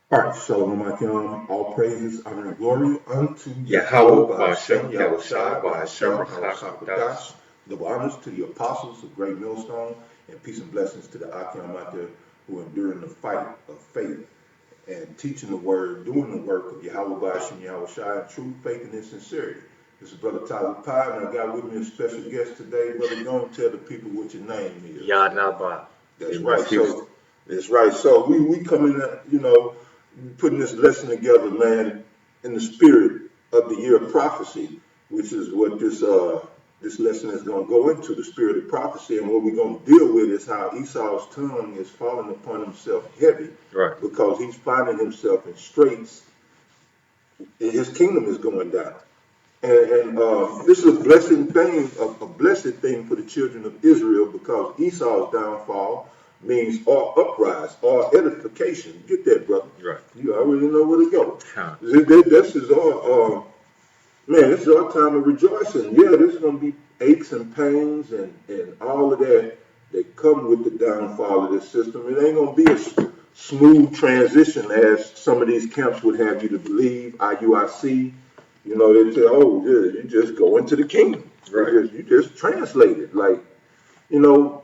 All right, Shalom Akim, all praises, honor, and glory unto Yahweh, Yahweh by Hashem, Ba'ashem Yahweh Shai, Yahushai by Ba'ashem Hashem, Yahweh Rakakadash. Sakwadash. Double honors to the apostles of Great Millstone, and peace and blessings to the Akim out there who are enduring the fight of faith and teaching the word, doing the work of Yahweh by Hashem, Yahweh Shai, in true faith and in sincerity. This is Brother Tyler Pye, and I got with me a special guest today. Brother, go and tell the people what your name is. Yadnaba That's in right. West Houston. So we coming, putting this lesson together, man, in the spirit of the year of prophecy, which is what this lesson is going to go into, the spirit of prophecy, and what we're going to deal with is how Esau's tongue is falling upon himself heavy Right. because he's finding himself in straits. His kingdom is going down. And this is a blessed thing, a blessed thing for the children of Israel because Esau's downfall means all uprise, all edification. Get that, brother. Right. You already know where to go. Huh. This is our, man, this is our time of rejoicing. Yeah, there's going to be aches and pains and all of that that come with the downfall of this system. It ain't going to be a smooth transition as some of these camps would have you to believe, IUIC. You know, they say, oh, yeah, you just go into the kingdom. Right. You just translate it. Like, no.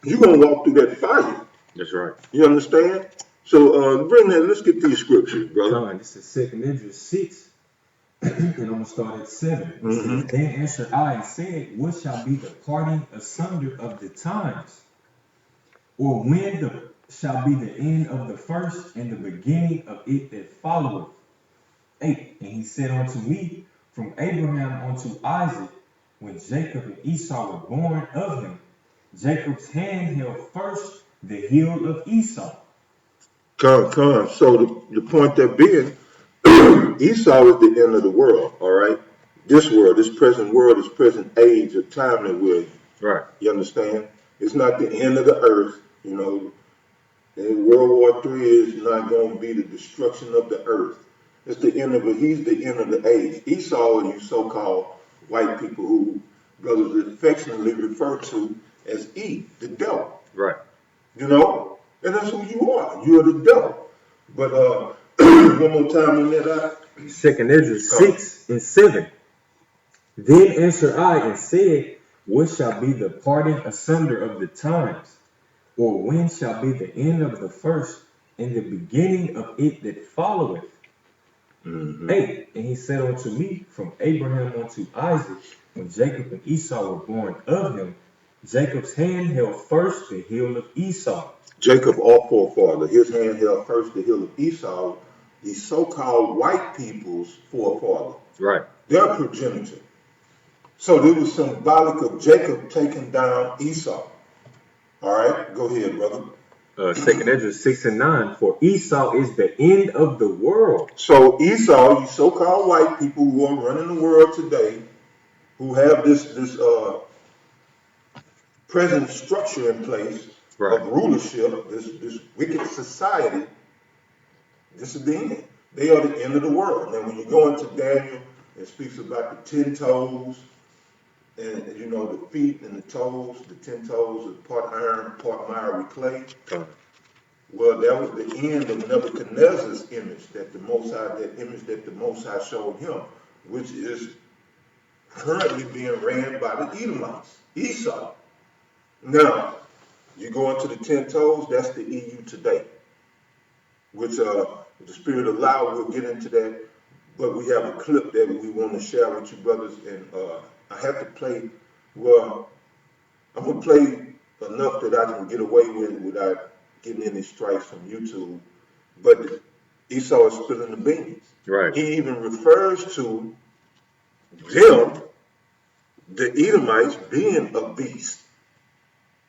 You're going to walk through that fire. That's right. You understand? So, Brendan, let's get these scriptures, brother. John, this is 2nd Ezra 6, and I'm going to start at 7. It says, Then answered I and said, What shall be the parting asunder of the times? Or when shall be the end of the first and the beginning of it that followeth? 8. And he said unto me, From Abraham unto Isaac, when Jacob and Esau were born of him, Jacob's hand held first the heel of Esau. Come. So the point there being, Esau is the end of the world, all right? This world, this present age of time that we're in. Right. You understand? It's not the end of the earth, you know. And World War III is not going to be the destruction of the earth. It's the end of it. He's the end of the age. Esau and you so-called white people who brothers affectionately refer to as E, the devil. Right. You know? And that's who you are. You're the devil. But one more time on that. 2nd Ezra 6 and 7. Then answered I and said, What shall be the parting asunder of the times? Or when shall be the end of the first and the beginning of it that followeth? 8. And he said unto me, From Abraham unto Isaac, when Jacob and Esau were born of him, Jacob's hand held first the heel of Esau. Jacob, our forefather, his hand held first the heel of Esau, the so-called white people's forefather. Right. Their progenitor. So this was symbolic of Jacob taking down Esau. All right, go ahead, brother. 2nd Ezra 6 and 9. For Esau is the end of the world. So Esau, you so-called white people who are running the world today, who have this present structure in place Right. of rulership, this wicked society, this is the end. They are the end of the world. Now, when you go into Daniel, it speaks about the 10 toes, and you know, the feet and the toes, the 10 toes are part iron, part miry clay. Well, that was the end of Nebuchadnezzar's image, that image that the Most High showed him, which is currently being ran by the Edomites, Esau. Now, you go into the 10 toes, that's the EU today, which the Spirit allow, we'll get into that, but we have a clip that we want to share with you brothers, and I have to play, well, I'm going to play enough that I can get away with without getting any strikes from YouTube, but Esau is spilling the beans. Right. He even refers to them, the Edomites, being a beast,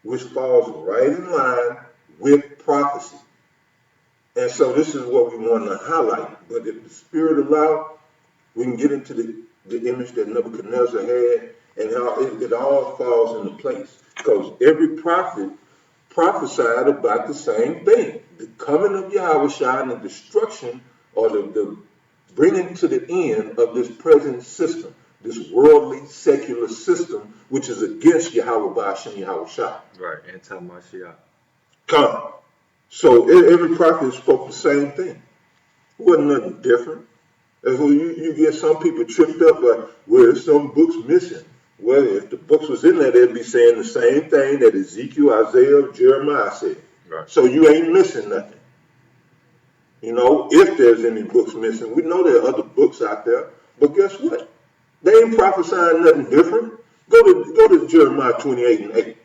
which falls right in line with prophecy. And so this is what we want to highlight. But if the Spirit allow, we can get into the image that Nebuchadnezzar had and how it all falls into place. Because every prophet prophesied about the same thing. The coming of Yahweh and the destruction or the bringing to the end of this present system, this worldly secular system, which is against Yahweh Ba'ashem Yahweh Shah. Right. Anti-Mashiach. Come. So every prophet spoke the same thing. It wasn't nothing different. And so you get some people tripped up like, well, there's some books missing. Well, if the books was in there, they'd be saying the same thing that Ezekiel, Isaiah, Jeremiah said. Right. So you ain't missing nothing. You know, if there's any books missing, we know there are other books out there. But guess what? They ain't prophesying nothing different. Go to Jeremiah 28:8.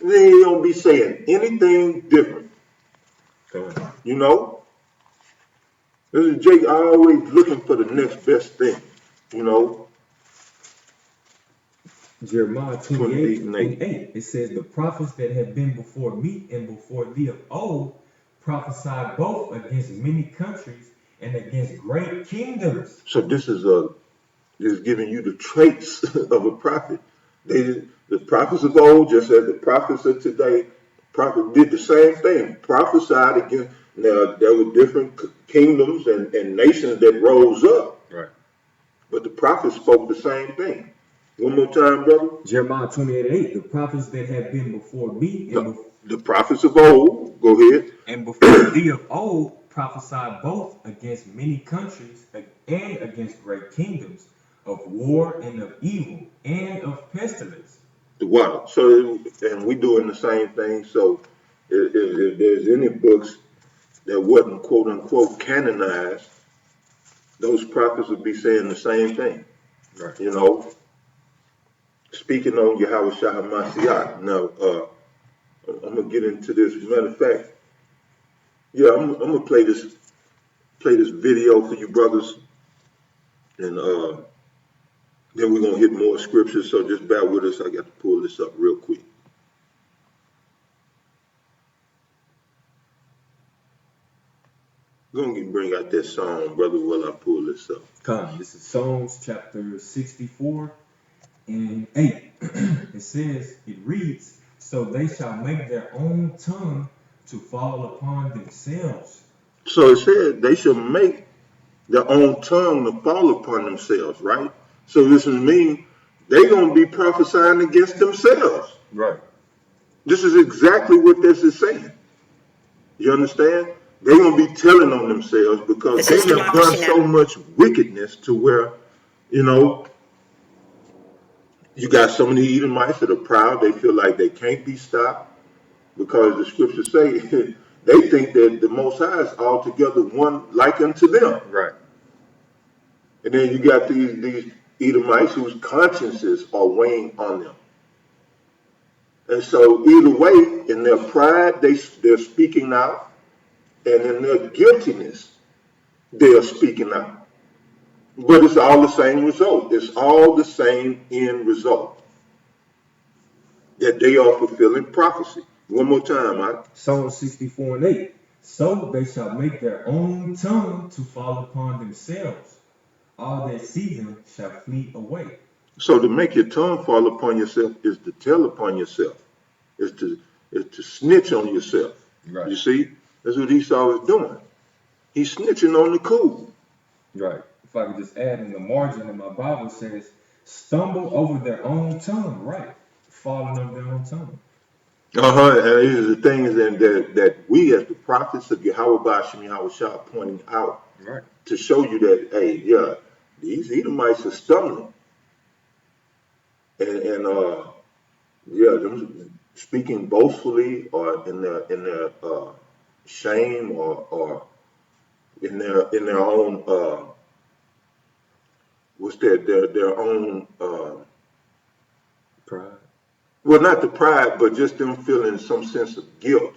They don't be saying anything different. Come on. You know, this is Jake always looking for the next best thing. You know, Jeremiah 28 28 and and 8. 8. It says, the prophets that have been before me and before thee of old prophesied both against many countries and against great kingdoms. So this is giving you the traits of a prophet. The prophets of old, just as the prophets of today, prophet did the same thing, prophesied against. Now there were different kingdoms and nations that rose up, Right. but the prophets spoke the same thing. One more time, brother. Jeremiah 28 and 8. The prophets that have been before me The prophets of old, go ahead. and before thee of old prophesied both against many countries and against great kingdoms, of war and of evil and of pestilence. The water. So, and we doing the same thing. So, if there's any books that wasn't quote unquote canonized, those prophets would be saying the same thing. Right. You know, speaking on Yahweh Shah Hamashiach. Now, I'm gonna get into this. Matter of fact, yeah, I'm gonna play this video for you brothers, and then we're gonna hit more scriptures. So just bear with us. I got to pull this up real quick. Go and bring out that song, brother, while I pull this up. Come, this is Psalms chapter 64 and 8. It says, it reads, so they shall make their own tongue to fall upon themselves. So it said they shall make their own tongue to fall upon themselves, right? So this means they're going to be prophesying against themselves. Right. This is exactly what this is saying. You understand? They're going to be telling on themselves because they have done so much wickedness to where, you know, you got so many Edomites that are proud. They feel like they can't be stopped because the scriptures say they think that the Most High is altogether one like unto them. Right. And then you got these Edomites whose consciences are weighing on them. And so either way, in their pride, they're speaking out, and in their guiltiness, they are speaking out. But it's all the same result. It's all the same end result. That they are fulfilling prophecy. One more time, Mike. Psalm 64 and 8. So they shall make their own tongue to fall upon themselves. All that see them shall flee away. So to make your tongue fall upon yourself is to tell upon yourself. Is to snitch on yourself. Right. You see? That's what Esau is doing. He's snitching on the cool. Right. If I could just add in the margin in my Bible says, stumble over their own tongue, right? Falling over their own tongue. And these are the things that we as the prophets of Yahweh Bashim Yahweh Shah pointing out. Right. To show you that, hey, yeah, these Edomites are stumbling. And yeah, them speaking boastfully or in their shame or in their own what's their own Pride. well, not the pride, but just them feeling some sense of guilt.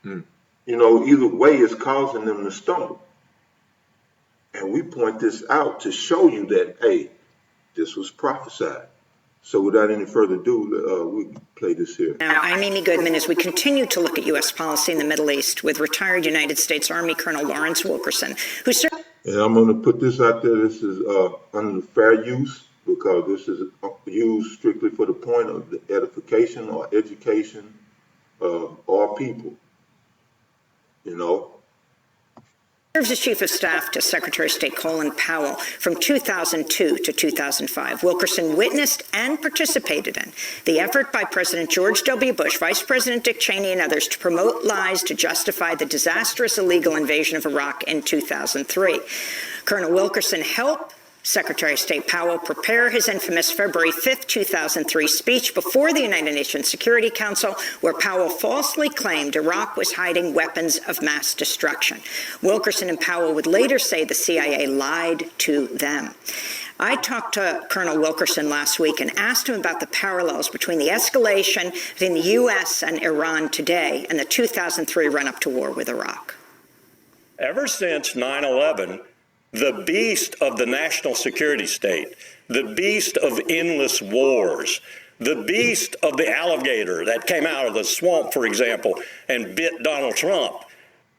Mm. You know, either way is causing them to stumble. And we point this out to show you that, hey, this was prophesied. So without any further ado, we play this here. Now, I'm Amy Goodman as we continue to look at U.S. policy in the Middle East with retired United States Army Colonel Lawrence Wilkerson, who served. And I'm going to put this out there. This is under fair use because this is used strictly for the point of the edification or education of our people. You know, Serves as Chief of Staff to Secretary of State Colin Powell from 2002 to 2005. Wilkerson witnessed and participated in the effort by President George W. Bush, Vice President Dick Cheney, and others to promote lies to justify the disastrous illegal invasion of Iraq in 2003. Colonel Wilkerson helped Secretary of State Powell prepare his infamous February 5, 2003 speech before the United Nations Security Council, where Powell falsely claimed Iraq was hiding weapons of mass destruction. Wilkerson and Powell would later say the CIA lied to them. I talked to Colonel Wilkerson last week and asked him about the parallels between the escalation between the U.S. and Iran today and the 2003 run-up to war with Iraq. Ever since 9/11, the beast of the national security state, the beast of endless wars, the beast of the alligator that came out of the swamp, for example, and bit Donald Trump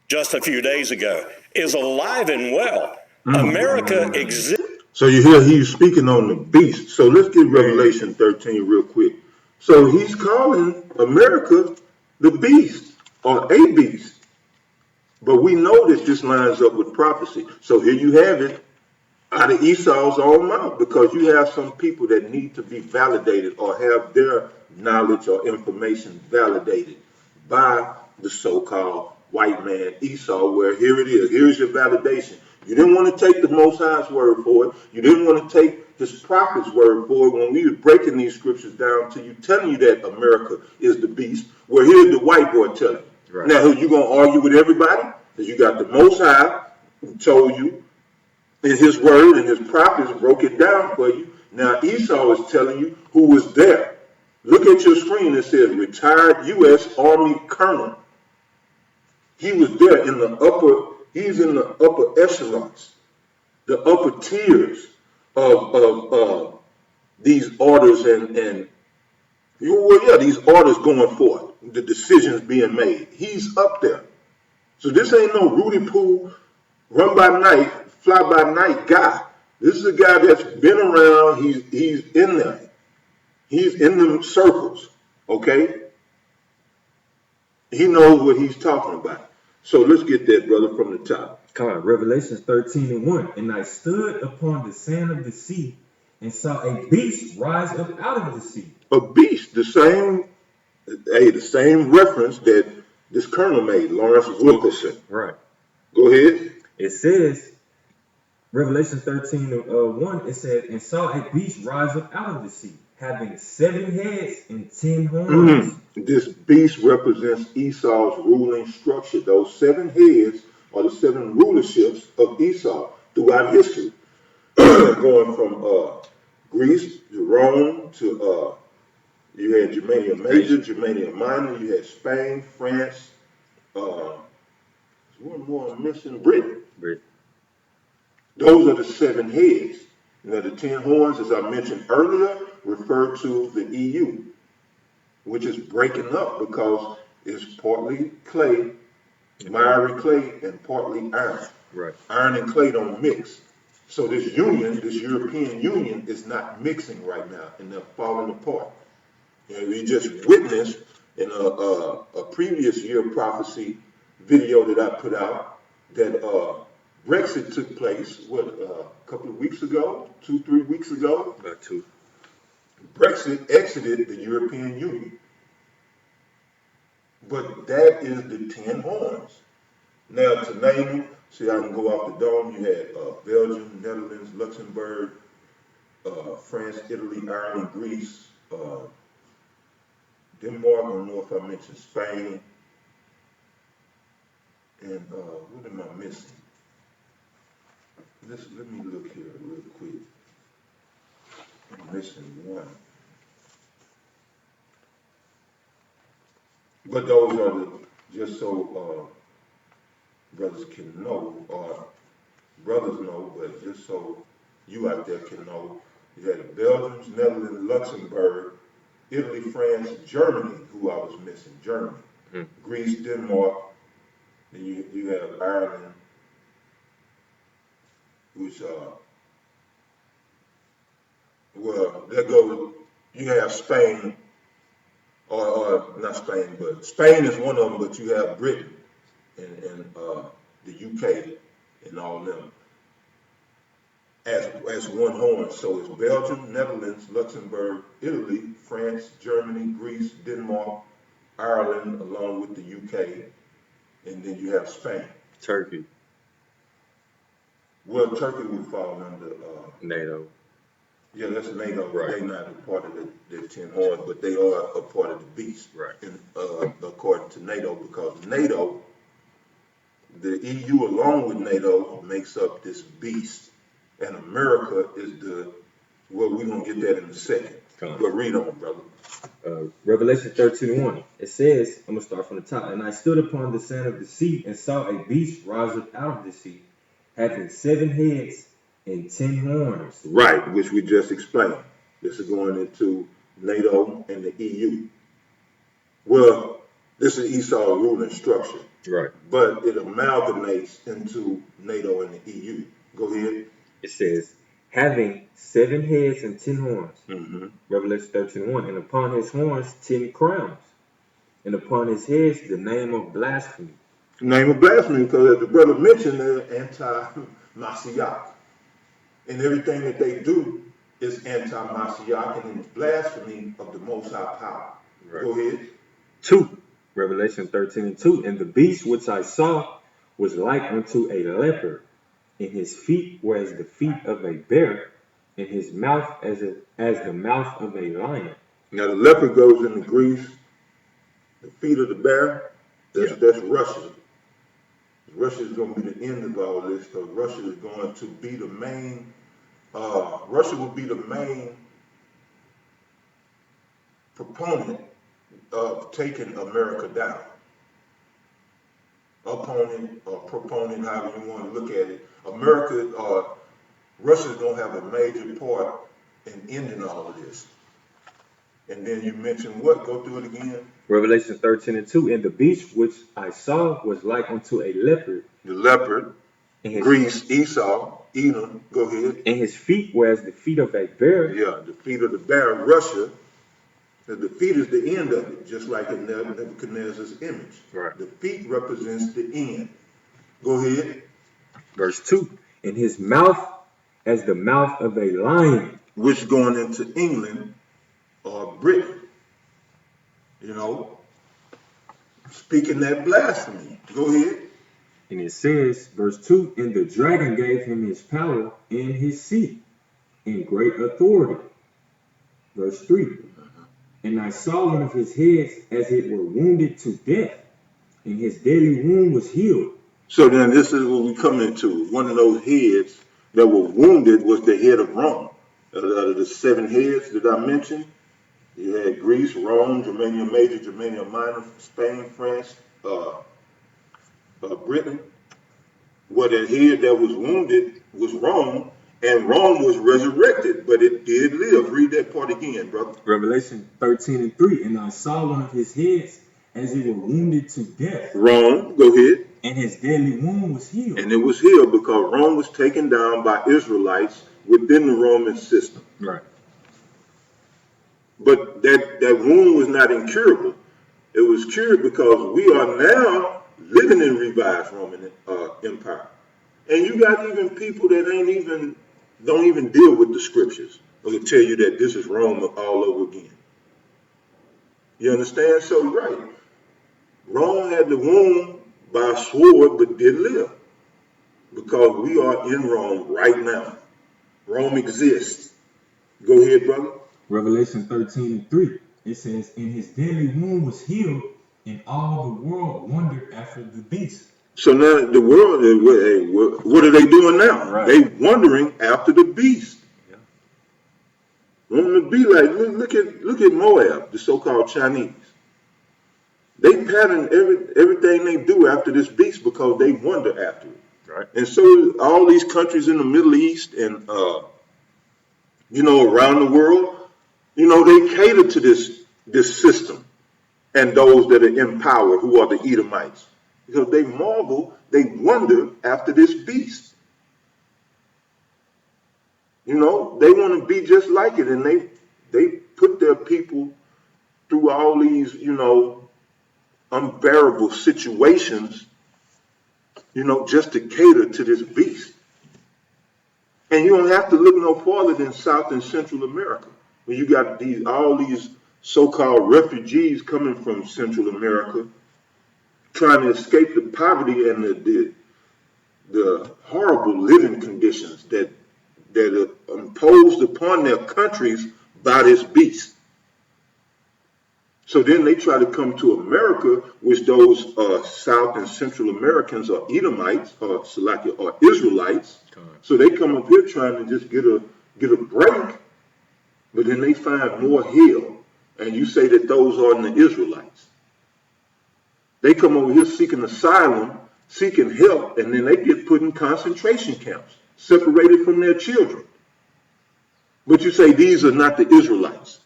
just a few days ago, is alive and well. America exists. So you hear he's speaking on the beast. So let's get Revelation 13 real quick. So he's calling America the beast or a beast. But we know that this lines up with prophecy. So here you have it out of Esau's own mouth, because you have some people that need to be validated or have their knowledge or information validated by the so-called white man Esau, where here it is. Here's your validation. You didn't want to take the Most High's word for it. You didn't want to take his prophet's word for it when we were breaking these scriptures down to you, telling you that America is the beast, where here's the white boy telling you. Right. Now, you going to argue with everybody? Because you got the Most High who told you in his word, and his prophets broke it down for you. Now Esau is telling you who was there. Look at your screen. It says retired U.S. Army Colonel. He was there in the upper, he's in the upper echelons, the upper tiers of these orders and these orders going forth, the decisions being made. He's up there. So this ain't no Rudy Poo, run by night, fly by night guy. This is a guy that's been around. He's in there. He's in them circles, okay? He knows what he's talking about. So let's get that, brother, from the top. Come on, Revelation 13:1. And I stood upon the sand of the sea and saw a beast rise up out of the sea. A beast, the same reference that this colonel made, Lawrence Wilkerson. Right. Go ahead. It says, Revelation 13:1, it said, and saw a beast rise up out of the sea, having 7 heads and 10 horns. This beast represents Esau's ruling structure. Those 7 heads are the 7 rulerships of Esau throughout history. Going from Greece to Rome to you had Germania Major, Germania Minor, you had Spain, France, there's one more I'm missing, Britain. Those are the 7 heads. Now the 10 horns, as I mentioned earlier, refer to the EU, which is breaking up because it's partly clay, miry clay, and partly iron. Right. Iron and clay don't mix. So this union, this European Union, is not mixing right now, and they're falling apart. And we just witnessed in a previous year prophecy video that I put out that Brexit took place, a couple of weeks ago, 2-3 weeks ago? About 2. Brexit exited the European Union. But that is the 10 horns. Now, to name them, see, I can go off the dome. You had Belgium, Netherlands, Luxembourg, France, Italy, Ireland, Greece, Denmark. I don't know if I mentioned Spain. And what am I missing? Let me look here real quick. I'm missing one. But those are just so brothers can know, or brothers know, but just so you out there can know, you had Belgium, Netherlands, Luxembourg, Italy, France, Germany, who I was missing, Germany, Greece, Denmark, then you have Ireland, which there goes, you have Spain, or not Spain, but Spain is one of them, but you have Britain and the UK and all them as one horn. So it's Belgium, Netherlands, Luxembourg, Italy, France, Germany, Greece, Denmark, Ireland, along with the UK, and then you have Spain. Turkey, Well, Turkey would fall under, NATO. yeah, that's NATO, but Right. they're not a part of the 10 horns, but they are a part of the beast. Right. And, according to NATO, because NATO, the EU along with NATO makes up this beast, and America is well, we're gonna get that in a second. Come on. But read on, brother. Revelation 13:1. It says, I'm gonna start from the top. And I stood upon the sand of the sea and saw a beast rise up out of the sea, having 7 heads and 10 horns. Right, which we just explained. This is going into NATO and the EU. Well, this is Esau's ruling structure, Right. but it amalgamates into NATO and the EU. Go ahead. It says, having 7 heads and 10 horns. Mm-hmm. Revelation 13:1. And upon his horns 10 crowns, and upon his heads the name of blasphemy. Name of blasphemy, because as the brother mentioned, they're anti-Mashiach. And everything that they do is anti-Mashiach and it's blasphemy of the Most High power. Right. Go ahead. 2. Revelation 13:2. And the beast which I saw was like unto a leopard, and his feet were as the feet of a bear, and his mouth as the mouth of a lion. Now the leopard goes into Greece. The feet of the bear, that's Russia. Russia is going to be the end of all this, because Russia is going to be the main, Russia will be the main proponent of taking America down. Opponent or proponent, however you want to look at it. Russia is going to have a major part in ending all of this. And then you mentioned what? Go through it again. Revelation 13:2. And the beast which I saw was like unto a leopard, The leopard, and his, Greece, Esau, Edom, go ahead. and his feet were as the feet of a bear, Yeah, the feet of the bear, Russia, the feet is the end of it, just like in Nebuchadnezzar's image. Right. The feet represents the end. Go ahead. verse 2. And his mouth as the mouth of a lion. Which going into England or Britain, you know, speaking that blasphemy. Go ahead. And it says, verse 2, and the dragon gave him his power and his seat and great authority. Verse 3, and I saw one of his heads as it were wounded to death, and his deadly wound was healed. So then this is what we come into. One of those heads that were wounded was the head of Rome. Out of the 7 heads that I mentioned, you had Greece, Rome, Germania Major, Germania Minor, Spain, France, Britain. Well, that head that was wounded was Rome, and Rome was resurrected, but it did live. Read that part again, brother. Revelation 13:3, and I saw one of his heads as it were wounded to death, Rome, go ahead. and his deadly wound was healed. And it was healed because Rome was taken down by Israelites within the Roman system. Right. But that wound was not incurable. It was cured because we are now living in revised Roman Empire. And you got even people that don't even deal with the scriptures. They'll tell you that this is Rome all over again. You understand? So, right. Rome had the wound by a sword, but did live. Because we are in Rome right now. Rome exists. Go ahead, brother. Revelation 13:3, it says, and his deadly wound was healed, and all the world wondered after the beast. So now the world, what are they doing now? Right. They wandering after the beast. Yeah. Want to be like, look at Moab, the so-called Chinese. They pattern everything they do after this beast because they wonder after it. Right. And so all these countries in the Middle East and around the world, they cater to this system and those that are in power, who are the Edomites. Because they marvel, they wonder after this beast. They want to be just like it, and they put their people through all these, unbearable situations you know, just to cater to this beast. And you don't have to look no farther than South and Central America, where you got all these so-called refugees coming from Central America, trying to escape the poverty and the horrible living conditions that are imposed upon their countries by this beast. So then they try to come to America, which those South and Central Americans are Edomites or Salakia or Israelites. So they come up here trying to just get a break, but then they find more hell. And you say that those aren't the Israelites. They come over here seeking asylum, seeking help, and then they get put in concentration camps, separated from their children. But you say these are not the Israelites.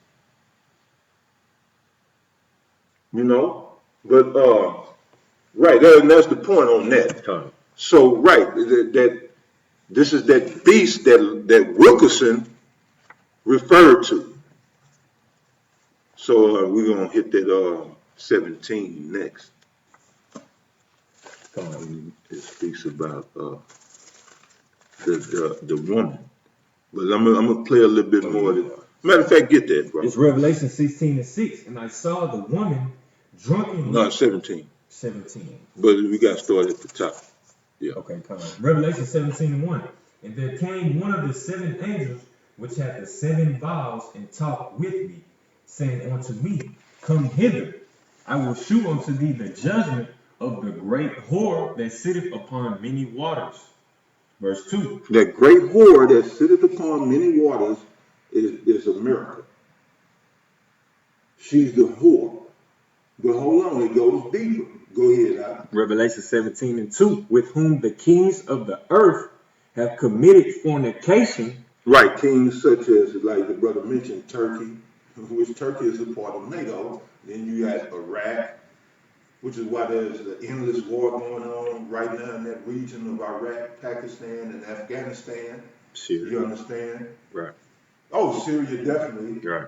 You know? But, right, and that's the point on that. So, right, that this is that beast that Wilkerson referred to. So we're going to hit that 17 next. It speaks about the woman. But I'm going to play a little bit more. Matter of fact, get that, bro. It's Revelation 16:6. And I saw the woman drunken. No, 17. 17. But we got to start at the top. Yeah. Okay, come on. Revelation 17:1. And there came one of the 7 angels which had the 7 vials and talked with me, saying unto me, Come hither, I will shew unto thee the judgment of the great whore that sitteth upon many waters. Verse 2. That great whore that sitteth upon many waters is America. She's the whore. But hold on, it goes deeper. Go ahead, Al. Revelation 17:2. With whom the kings of the earth have committed fornication. Right, kings such as, like the brother mentioned, Turkey, which Turkey is a part of NATO. Then you got Iraq, which is why there's the endless war going on right now in that region of Iraq, Pakistan, and Afghanistan. Syria. You understand? Right. Oh, Syria definitely Right.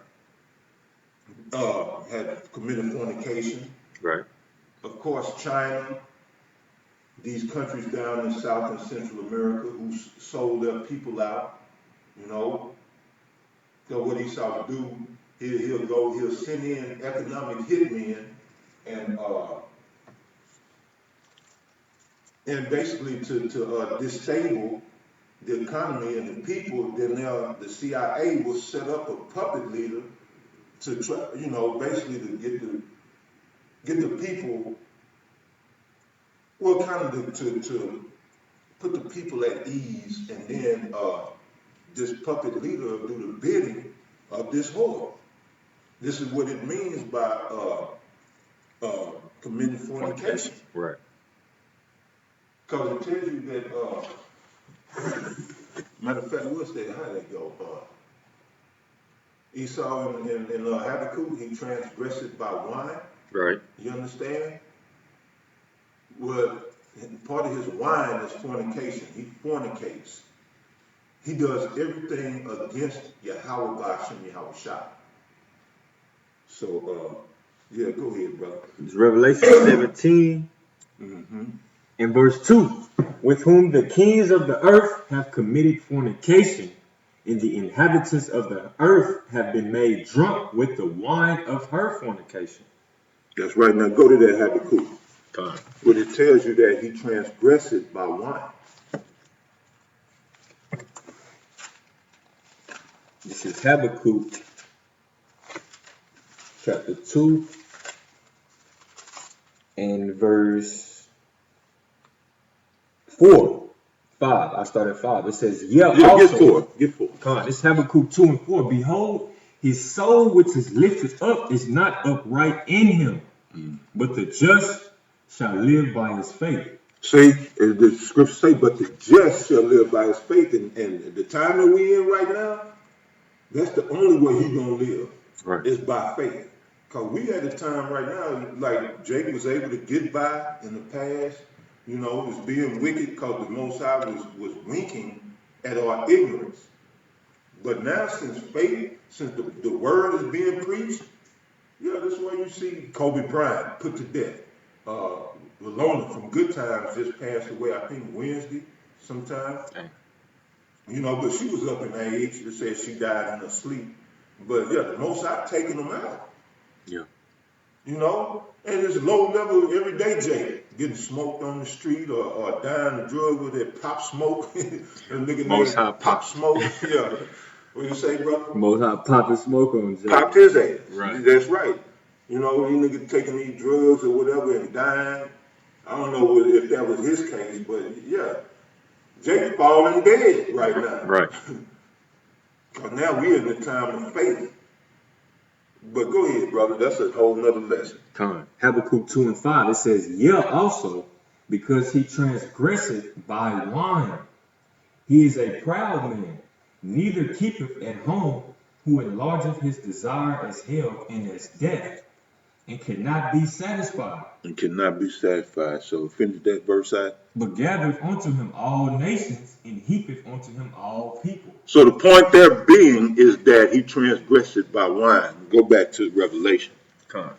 had committed fornication. Right. Of course, China, these countries down in South and Central America who sold their people out, you know. So what Esau do, he'll send in economic hitmen and basically to disable the economy and the people. Then the CIA will set up a puppet leader to try, you know, basically to get the people, well, kind of to put the people at ease, and then this puppet leader will do the bidding of this whore. This is what it means by committing fornication. Right. Because it tells you that, matter of fact, what's that? How did that go? Esau in Habakkuk, he transgressed by wine. Right. You understand? Well, part of his wine is fornication. He fornicates. He does everything against Yahweh Ba'ashem Yahweh Shah. So, yeah, go ahead, brother. It's Revelation 17 and verse 2. With whom the kings of the earth have committed fornication, and the inhabitants of the earth have been made drunk with the wine of her fornication. That's right. Now go to that Habakkuk. Fine. But it tells you that he transgressed by wine. This is Habakkuk chapter 2 and verse 4. 5. I start at 5. It says, Yeah, also. get four. Come on, this is Habakkuk 2 and 4. Behold, his soul which is lifted up is not upright in him, but the just shall live by his faith. See, the scripture say, but the just shall live by his faith. And the time that we in right now, that's the only way he gonna live. Right. Is by faith. Because we at a time right now, like Jacob was able to get by in the past, you know, was being wicked because the Most High was winking at our ignorance. But now since faith, since the word is being preached, yeah, that's why you see Kobe Bryant put to death. Valona from Good Times just passed away, I think Wednesday sometime. Dang. You know, but she was up in age. They said she died in her sleep. But yeah, the Most High taking them out. Yeah. You know, and it's low level everyday Jay getting smoked on the street or dying of drug with that pop smoke. And nigga Most named High Pop Smoke. Yeah. What you say, brother? Most High popping smoke on Jay. Popped his ass. Right. That's right. You know, these niggas taking these drugs or whatever and dying. I don't know if that was his case, but yeah. Jake falling dead right now. Right. Because now we're in the time of faith. But go ahead, brother. That's a whole nother lesson. Con. Habakkuk 2 and 5, it says, "Yeah, also, because he transgresseth by wine. He is a proud man, neither keepeth at home, who enlargeth his desire as hell and as death, and cannot be satisfied, And cannot be satisfied. So finish that verse out. but gathereth unto him all nations, and heapeth unto him all people." So the point there being is that he transgressed by wine. Go back to Revelation. Con.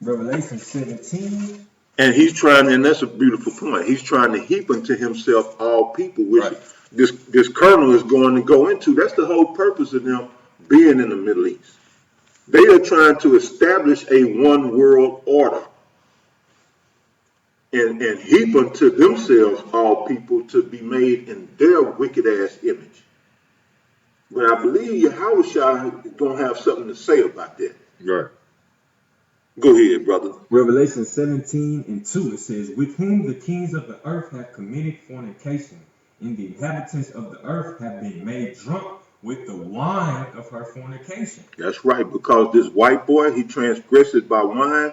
Revelation 17. And he's trying, and that's a beautiful point. He's trying to heap unto himself all people, which Right. this colonel is going to go into. That's the whole purpose of them being in the Middle East. They are trying to establish a one world order and heap unto themselves all people to be made in their wicked ass image. But I believe Yahushua is going to have something to say about that. Right. Go ahead, brother. Revelation 17 and 2, it says, "With whom the kings of the earth have committed fornication, and the inhabitants of the earth have been made drunk with the wine of her fornication." That's right, because this white boy, he transgressed by wine.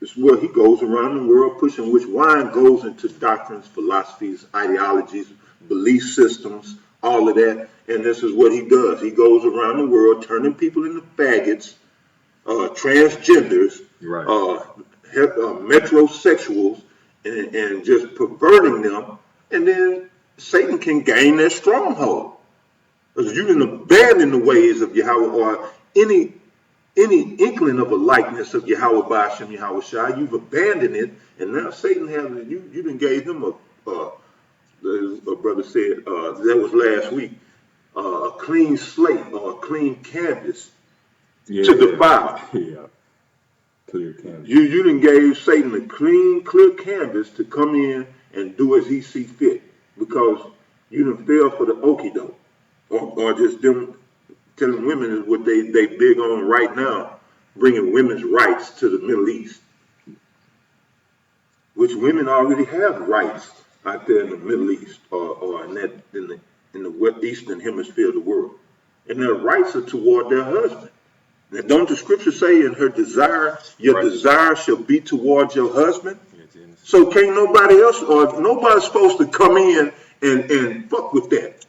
This is where he goes around the world pushing, which wine goes into doctrines, philosophies, ideologies, belief systems, all of that. And this is what he does. He goes around the world turning people into faggots, transgenders, Right. metrosexuals, and just perverting them. And then Satan can gain that stronghold. Because you can abandon the ways of Yahweh or any inkling of a likeness of Yahweh Ba'ashem Yahweh Shai, you've abandoned it, and now Satan has you done gave him a brother said that was last week, a clean slate or a clean canvas Yeah. to defile. Yeah. Clear canvas. You done gave Satan a clean, clear canvas to come in and do as he see fit, because you done fell for the okie doke, or just them telling women is what they big on right now, bringing women's rights to the Middle East, which women already have rights out there in the Middle East or in the eastern hemisphere of the world, and their rights are toward their husband. Now, don't the scripture say in her desire, your Right. desire shall be towards your husband? Yeah, Genesis. So can't nobody else, or nobody's supposed to come in and fuck with that.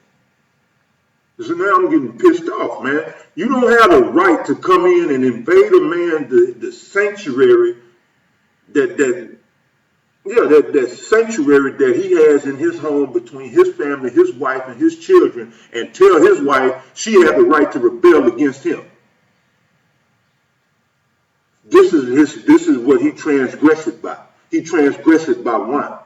So now I'm getting pissed off, man. You don't have the right to come in and invade a man, the sanctuary that sanctuary that he has in his home between his family, his wife, and his children, and tell his wife she has the right to rebel against him. This is what he transgressed by. He transgressed by wine.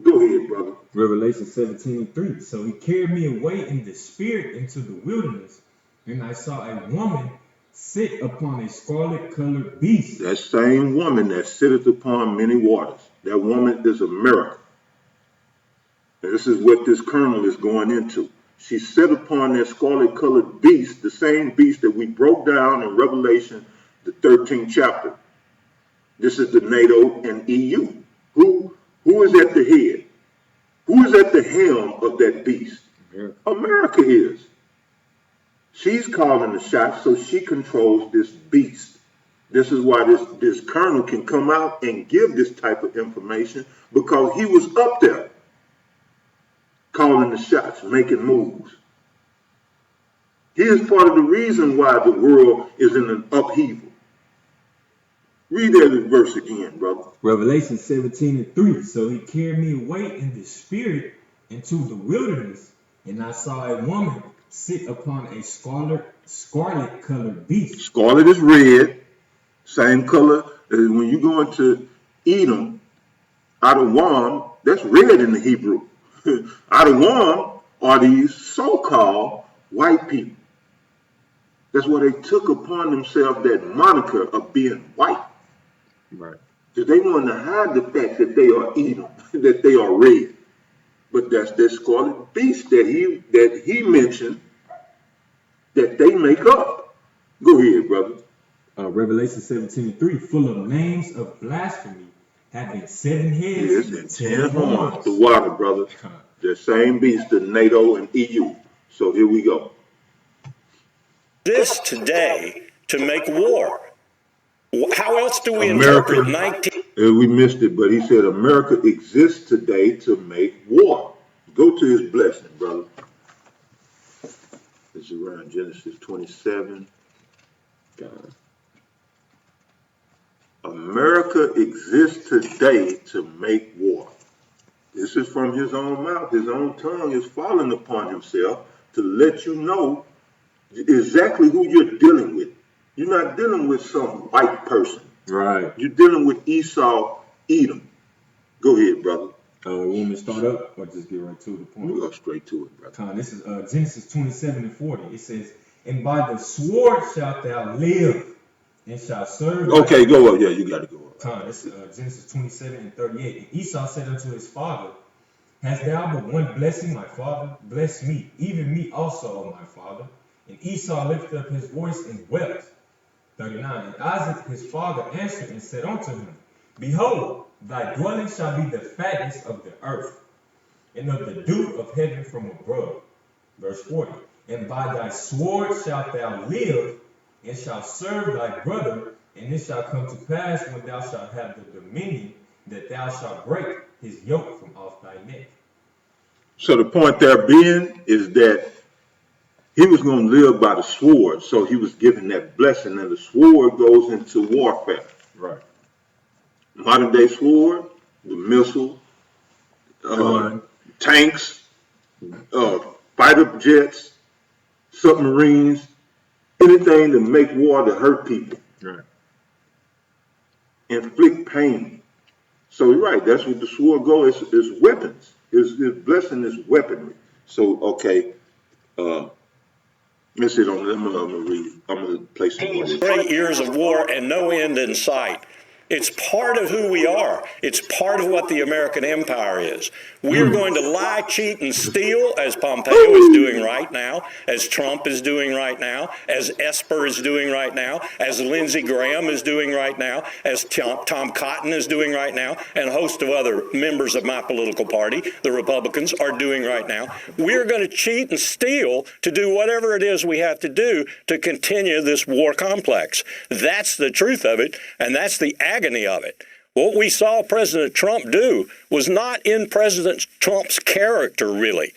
Go ahead, brother. Revelation 17 and 3, "So he carried me away in the spirit into the wilderness, and I saw a woman sit upon a scarlet-colored beast." That same woman that sitteth upon many waters, that woman is America. And this is what this colonel is going into. She sat upon that scarlet-colored beast, the same beast that we broke down in Revelation, the 13th chapter. This is the NATO and EU. Who is at the head? Who is at the helm of that beast? America. America is. She's calling the shots, so she controls this beast. This is why this colonel can come out and give this type of information, because he was up there calling the shots, making moves. He is part of the reason why the world is in an upheaval. Read that verse again, brother. Revelation 17 and 3, "So he carried me away in the spirit into the wilderness, and I saw a woman sit upon a scarlet colored beast. Scarlet is red, same color as when you go into Edom, Adawam, that's red in the Hebrew. Adawam are these so-called white people. That's why they took upon themselves that moniker of being white. Right. Because they want to hide the fact that they are Edom, that they are red. But that's that scarlet beast that he mentioned that they make up. Go ahead, brother. Revelation 17:3, full of names of blasphemy, having 7 Yes, heads and and 10 10 horns. horns. The water, brother. The same beast of NATO and EU. So here we go. This today to make war. How else do we America, interpret 19? we missed it, but he said America exists today to make war. Go to his blessing, brother. This is around Genesis 27. America exists today to make war. This is from his own mouth. His own tongue is falling upon himself to let you know exactly who you're dealing with. You're not dealing with some white person. Right. You're dealing with Esau, Edom. Go ahead, brother. Want me to start up or just get right to the point? We'll go straight to it, brother. This is Genesis 27:40. It says, and by the sword shalt thou live, and shalt serve. Okay, go up. Yeah, you got to go up. This is Genesis 27:38. And Esau said unto his father, hast thou but one blessing, my father? Bless me, even me also, O my father. And Esau lifted up his voice and wept. 39. And Isaac his father answered and said unto him, behold, thy dwelling shall be the fatness of the earth, and of the dew of heaven from above. Verse 40. And by thy sword shalt thou live, and shalt serve thy brother, and it shall come to pass when thou shalt have the dominion, that thou shalt break his yoke from off thy neck. So the point there being is that he was going to live by the sword, so he was given that blessing, and the sword goes into warfare. Right. Modern day sword, the missile, tanks, fighter jets, submarines, anything to make war to hurt people, Right. inflict pain. So you're right, that's what the sword goes, is weapons. His blessing is weaponry. So, okay, let's see, I'm gonna read, I'm gonna play some more. Great years of war and no end in sight. It's part of who we are. It's part of what the American empire is. We're going to lie, cheat, and steal, as Pompeo is doing right now, as Trump is doing right now, as Esper is doing right now, as Lindsey Graham is doing right now, as Tom Cotton is doing right now, and a host of other members of my political party, the Republicans, are doing right now. We're going to cheat and steal to do whatever it is we have to do to continue this war complex. That's the truth of it, and that's the agony of it. What we saw President Trump do was not in President Trump's character, really.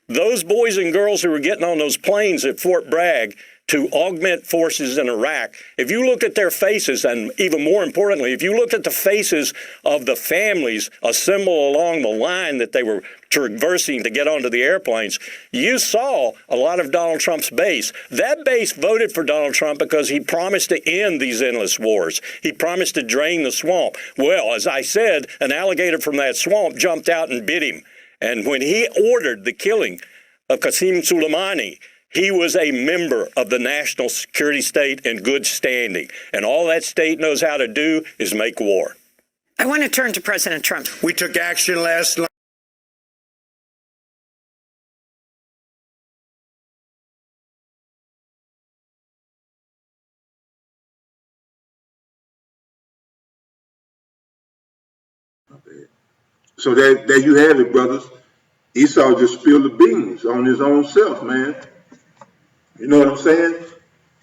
Those boys and girls who were getting on those planes at Fort Bragg to augment forces in Iraq, if you looked at their faces, and even more importantly, if you looked at the faces of the families assembled along the line that they were traversing to get onto the airplanes, you saw a lot of Donald Trump's base. That base voted for Donald Trump because he promised to end these endless wars. He promised to drain the swamp. Well, as I said, an alligator from that swamp jumped out and bit him. And when he ordered the killing of Qasem Soleimani, he was a member of the national security state in good standing. And all that state knows how to do is make war. I want to turn to President Trump. We took action last night. So there you have it, brothers. Esau just spilled the beans on his own self, man. You know what I'm saying?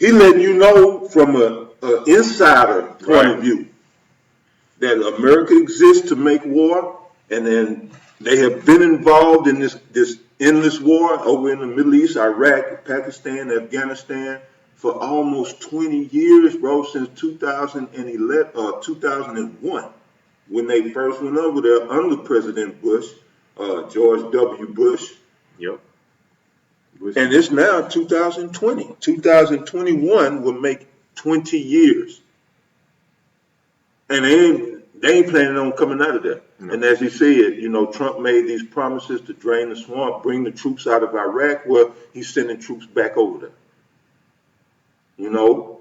He letting you know from a insider point of view that America exists to make war, and then they have been involved in this endless war over in the Middle East, Iraq, Pakistan, Afghanistan for almost 20 years, bro, since 2011, 2001, when they first went over there under President Bush, George W. Bush. Yep. And it's now 2020. 2021 will make 20 years. And they ain't planning on coming out of there. No. And as he said, you know, Trump made these promises to drain the swamp, bring the troops out of Iraq. Well, he's sending troops back over there. You know,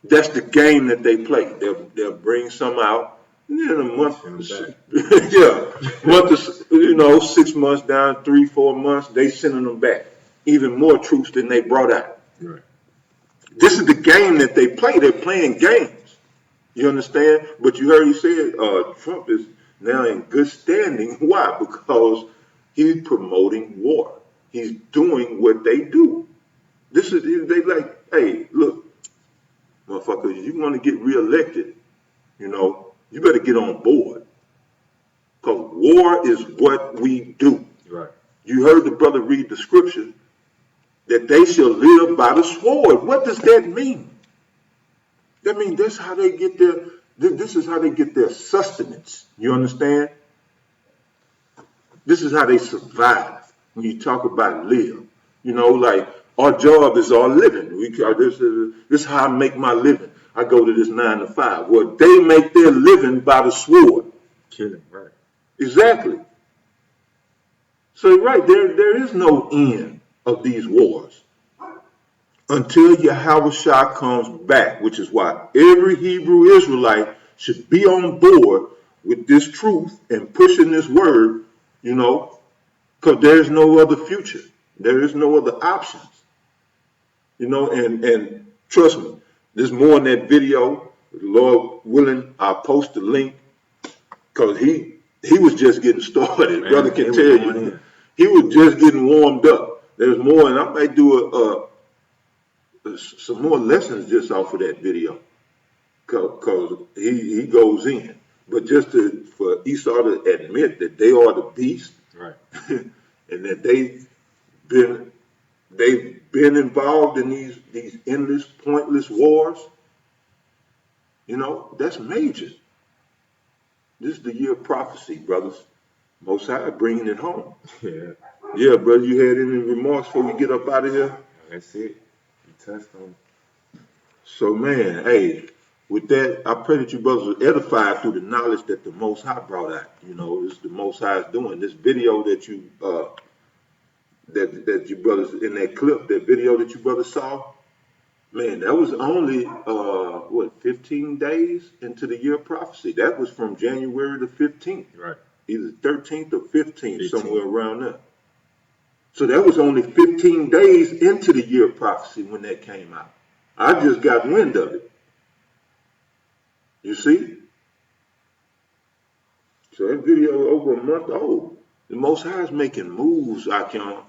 that's the game that they play. They'll bring some out. And then a month, you know, 6 months down, 3, 4 months, they sending them back. Even more troops than they brought out. Right. This is the game that they play. They're playing games. You understand? But you heard he said Trump is now in good standing. Why? Because he's promoting war. He's doing what they do. They like, hey, look, motherfucker, you want to get reelected, you know, you better get on board. Because war is what we do. Right. You heard the brother read the scripture that they shall live by the sword. What does that mean? That means that's how they get this is how they get their sustenance. You understand? This is how they survive. When you talk about live, you know, like our job is our living. This is how I make my living. I go to this 9 to 5. Well, they make their living by the sword. Killing, right. Exactly. So right there is no end of these wars until Yahushua comes back, which is why every Hebrew Israelite should be on board with this truth and pushing this word, you know, because there's no other future. There is no other options. You know, and trust me, there's more in that video. Lord willing, I'll post the link because he was just getting started. Man, Brother can tell you, he was just getting warmed up. There's more, and I might do some more lessons just off of that video, because he goes in. But just for Esau to admit that they are the beast, Right. and that they've been involved in these endless, pointless wars, you know, that's major. This is the year of prophecy, brothers. Most High bringing it home. Yeah. Yeah, brother, you had any remarks before we get up out of here? That's it. You touched on it. So, man, hey, with that, I pray that you brothers are edified through the knowledge that the Most High brought out. You know, this is the Most High is doing. This video that you that you brothers in that clip, that video that you brothers saw, man, that was only 15 days into the year of prophecy. That was from January the 15th, Right. either 13th or 15th, 15th. somewhere around there. So that was only 15 days into the year of prophecy when that came out. I just got wind of it. You see? So that video over a month old. The Most High is making moves, Akion.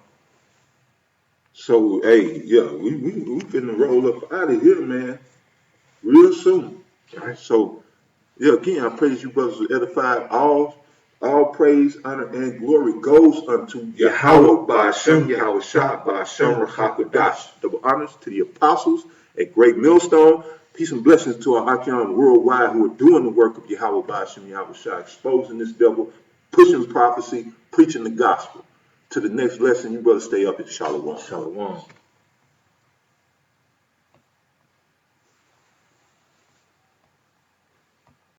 So, hey, yeah, we finna roll up out of here, man, real soon. Right. So, yeah, again, I pray that you brothers are edified. All praise, honor, and glory goes unto Yahweh, Ba'ashem, Yahweh Shah, Ba'ashem, Rachakadash. Double honors to the apostles at Great Millstone. Peace and blessings to our Akion worldwide who are doing the work of Yahweh, Ba'ashem, Yahweh Shah, exposing this devil, pushing prophecy, preaching the gospel. To the next lesson, you brothers stay up at Shalom. Shalom.